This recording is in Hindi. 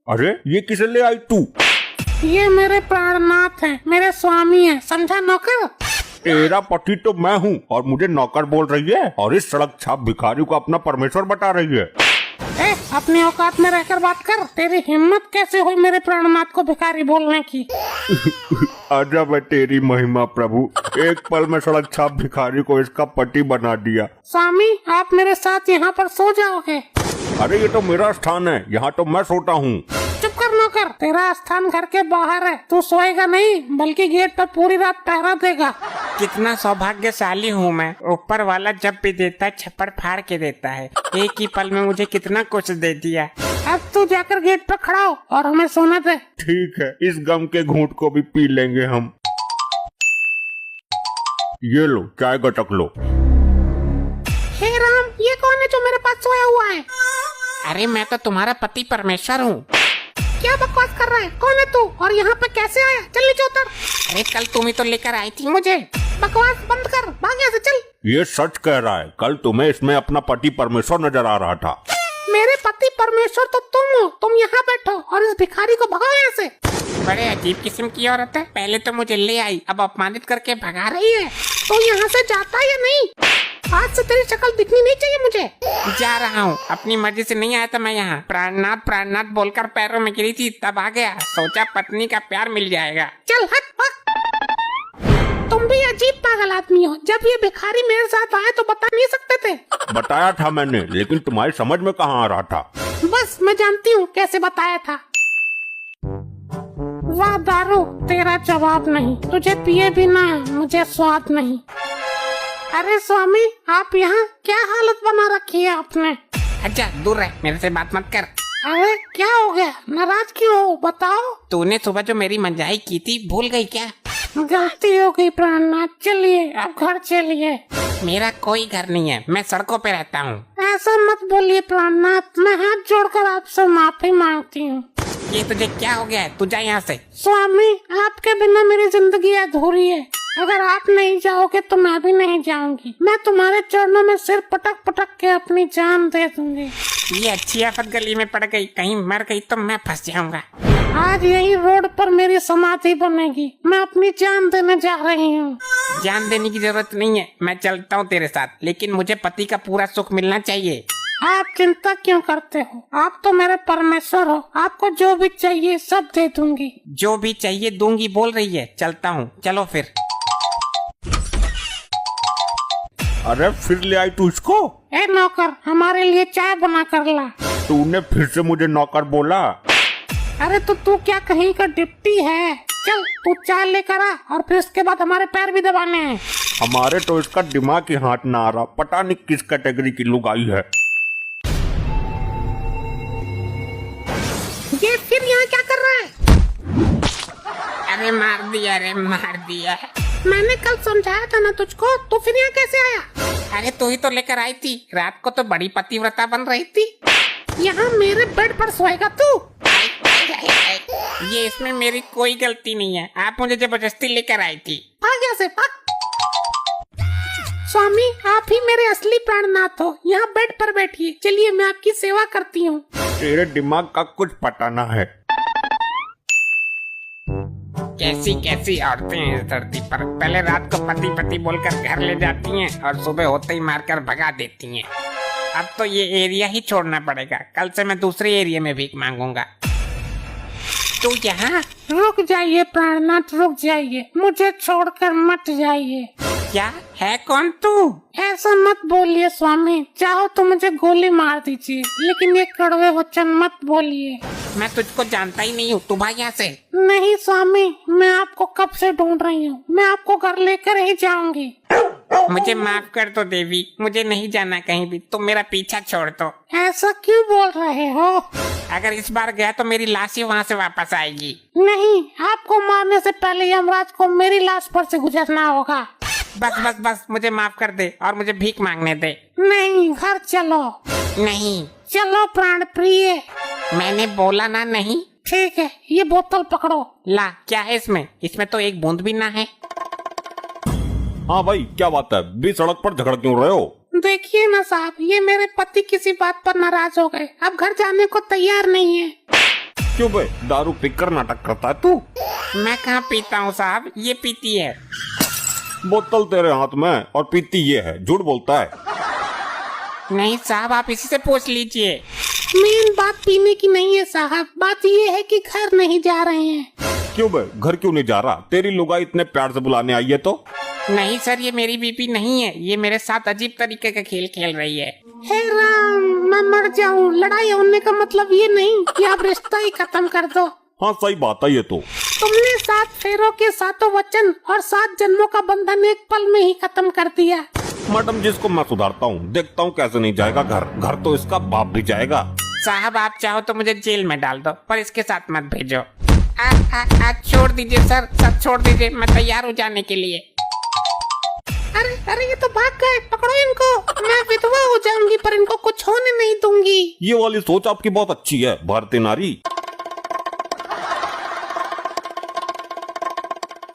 अरे ये किसे ले आई तू? ये मेरे प्राणनाथ हैं, मेरे स्वामी हैं, समझा नौकर? तेरा पति तो मैं हूँ और मुझे नौकर बोल रही है और इस सड़क छाप भिखारी को अपना परमेश्वर बता रही है। अपने औकात में रहकर बात कर। तेरी हिम्मत कैसे हुई मेरे प्राणनाथ को भिखारी बोलने की? अजब है तेरी महिमा प्रभु, एक पल में सड़क छाप भिखारी को इसका पति बना दिया। स्वामी आप मेरे साथ यहाँ पर सो जाओगे? अरे ये तो मेरा स्थान है, यहाँ तो मैं सोता हूँ। चुप कर नौकर, तेरा स्थान घर के बाहर है। तू सोएगा नहीं बल्कि गेट पर पूरी रात पहरा देगा। कितना सौभाग्यशाली हूँ मैं, ऊपर वाला जब भी देता है छप्पर फाड़ के देता है। एक ही पल में मुझे कितना कुछ दे दिया। अब तू जाकर गेट पर खड़ा हो और हमें सोने दे। ठीक है, इस गम के घूंट को भी पी लेंगे हम। ये लो चाय गटक लो। हे राम, ये कौन है जो मेरे पास सोया हुआ है? अरे मैं तो तुम्हारा पति परमेश्वर हूँ। क्या बकवास कर रहा है? कौन है तू और यहाँ पे कैसे आया? चल नीचे उतर। अरे कल तुम ही तो लेकर आई थी मुझे। बकवास बंद कर, भाग यहाँ से चल। ये सच कह रहा है, कल तुम्हें इसमें अपना पति परमेश्वर नजर आ रहा था। मेरे पति परमेश्वर तो तुम हो। तुम यहाँ बैठो और इस भिखारी को भगाओ यहाँ से। बड़े अजीब किस्म की औरत है, पहले तो मुझे ले आई, अब अपमानित करके भगा रही है। तो यहाँ से जाता या नहीं? आज से तेरी शक्ल दिखनी नहीं चाहिए मुझे। जा रहा हूँ, अपनी मर्जी से नहीं आया था मैं यहाँ। प्राणनाथ प्राणनाथ बोलकर पैरों में गिरी थी तब आ गया, सोचा पत्नी का प्यार मिल जाएगा। चल हट भाग। तुम भी अजीब पागल आदमी हो। जब ये भिखारी मेरे साथ आए तो बता नहीं सकते थे? बताया था मैंने, लेकिन तुम्हारी समझ में कहाँ आ रहा था। बस मैं जानती हूँ कैसे बताया था। वाह दारू, तेरा जवाब नहीं। तुझे पिए बिना मुझे स्वाद नहीं। अरे स्वामी आप यहाँ क्या हालत बना रखी है आपने? अच्छा दूर रह, मेरे से बात मत कर। अरे क्या हो गया, नाराज क्यों हो? बताओ। तूने सुबह जो मेरी मजाई की थी भूल गई क्या? गलती हो गई प्राणनाथ, चलिए अब घर चलिए। मेरा कोई घर नहीं है, मैं सड़कों पे रहता हूँ। ऐसा मत बोलिए प्राणनाथ, मैं हाथ जोड़कर आपसे माफी मांगती हूँ। ये तुझे क्या हो गया है? तू जा यहाँ से। स्वामी आपके बिना मेरी जिंदगी अधूरी है। अगर आप नहीं जाओगे तो मैं भी नहीं जाऊंगी। मैं तुम्हारे चरणों में सिर पटक पटक के अपनी जान दे दूंगी। ये अच्छी आफत गली में पड़ गई, कहीं मर गई तो मैं फंस जाऊंगा। आज यही रोड पर मेरी समाधि बनेगी। मैं अपनी जान देने जा रही हूँ। जान देने की जरूरत नहीं है, मैं चलता हूँ तेरे साथ, लेकिन मुझे पति का पूरा सुख मिलना चाहिए। आप चिंता क्यों करते हो? आप तो मेरे परमेश्वर हो। आपको जो भी चाहिए सब दे दूंगी। जो भी चाहिए दूंगी बोल रही है, चलता हूँ, चलो फिर। अरे फिर ले आई तू इसको? ए नौकर, हमारे लिए चाय बना कर ला। तूने फिर से मुझे नौकर बोला? अरे तो तू क्या कहीं का डिप्टी है? चल तू चाय लेकर आ और फिर उसके बाद हमारे पैर भी दबाने हैं। हमारे तो इसका दिमाग ही हाथ ना आ रहा, पता नहीं किस कैटेगरी की लुगाई है। ये फिर यहाँ क्या कर रहा है? अरे मार दिया, अरे मार दिया। मैंने कल समझाया था ना तुझको, तो फिर यहाँ कैसे आया? अरे तू ही तो लेकर आई थी, रात को तो बड़ी पतिव्रता बन रही थी। यहाँ मेरे बेड पर सोएगा तू? ये इसमें मेरी कोई गलती नहीं है, आप मुझे जबरदस्ती लेकर आई थी। भाग यहाँ से, भाग। स्वामी आप ही मेरे असली प्राणनाथ हो। यहाँ बेड पर बैठिए। चलिए मैं आपकी सेवा करती हूँ। तेरे दिमाग का कुछ पता ना है। कैसी कैसी औरतें हैं इस धरती पर। पहले रात को पति पति बोलकर घर ले जाती हैं और सुबह होते ही मारकर भगा देती हैं। अब तो ये एरिया ही छोड़ना पड़ेगा, कल से मैं दूसरे एरिया में भीख मांगूंगा। तू यहाँ? रुक जाइए प्राणनाथ, रुक जाइए। मुझे छोड़कर मत जाइए। क्या है? कौन तू? ऐसा मत बोलिए स्वामी। चाहो तो मुझे गोली मार दीजिए, लेकिन ये कड़वे वचन मत बोलिए। मैं तुझको जानता ही नहीं हूँ, तू भाग यहाँ से। नहीं स्वामी, मैं आपको कब से ढूंढ रही हूँ। मैं आपको घर लेकर ही जाऊंगी। मुझे माफ कर दो देवी, मुझे नहीं जाना कहीं भी, तुम मेरा पीछा छोड़ दो। ऐसा क्यों बोल रहे हो? अगर इस बार गया तो मेरी लाश ही वहाँ से वापस आएगी। नहीं, आपको मारने से पहले यमराज को मेरी लाश पर से गुजरना होगा। बस बस बस, मुझे माफ कर दे और मुझे भीख मांगने दे। नहीं, घर चलो। नहीं। चलो प्राण प्रिय। मैंने बोला ना नहीं। ठीक है, ये बोतल पकड़ो। ला, क्या है इसमें? इसमें तो एक बूंद भी ना है। हाँ भाई क्या बात है, बीच सड़क पर झगड़ क्यों रहे हो? देखिए ना साहब, ये मेरे पति किसी बात पर नाराज हो गए, अब घर जाने को तैयार नहीं है। क्यों बे, दारू पीकर नाटक करता है तू? मैं कहाँ पीता हूँ साहब, ये पीती है। बोतल तेरे हाथ में और पीती ये है, झूठ बोलता है। नहीं साहब, आप इसी से पूछ लीजिए। मेन बात पीने की नहीं है साहब, बात ये है कि घर नहीं जा रहे हैं। क्यों बे, घर क्यों नहीं जा रहा? तेरी लुगाई इतने प्यार से बुलाने आई है तो। नहीं सर, ये मेरी बीपी नहीं है, ये मेरे साथ अजीब तरीके का खेल खेल रही है। हे राम, मैं मर जाऊं। लड़ाई होने का मतलब ये नहीं कि आप रिश्ता ही खत्म कर दो। हाँ सही बात है ये तो। तुमने 7 फेरों के 7 वचन और 7 जन्मों का बंधन एक पल में ही खत्म कर दिया। मैडम जिसको मैं सुधारता हूँ, देखता हूँ कैसे नहीं जाएगा घर। घर तो इसका बाप भी जाएगा। साहब आप चाहो तो मुझे जेल में डाल दो, पर इसके साथ मत भेजो। छोड़ दीजिए सर, सब छोड़ दीजिए, मैं तैयार हूँ जाने के लिए। अरे अरे, ये तो भाग गए, पकड़ो इनको। मैं विधवा हो जाऊंगी पर इनको कुछ होने नहीं दूंगी। ये वाली सोच आपकी बहुत अच्छी है भारतीय नारी।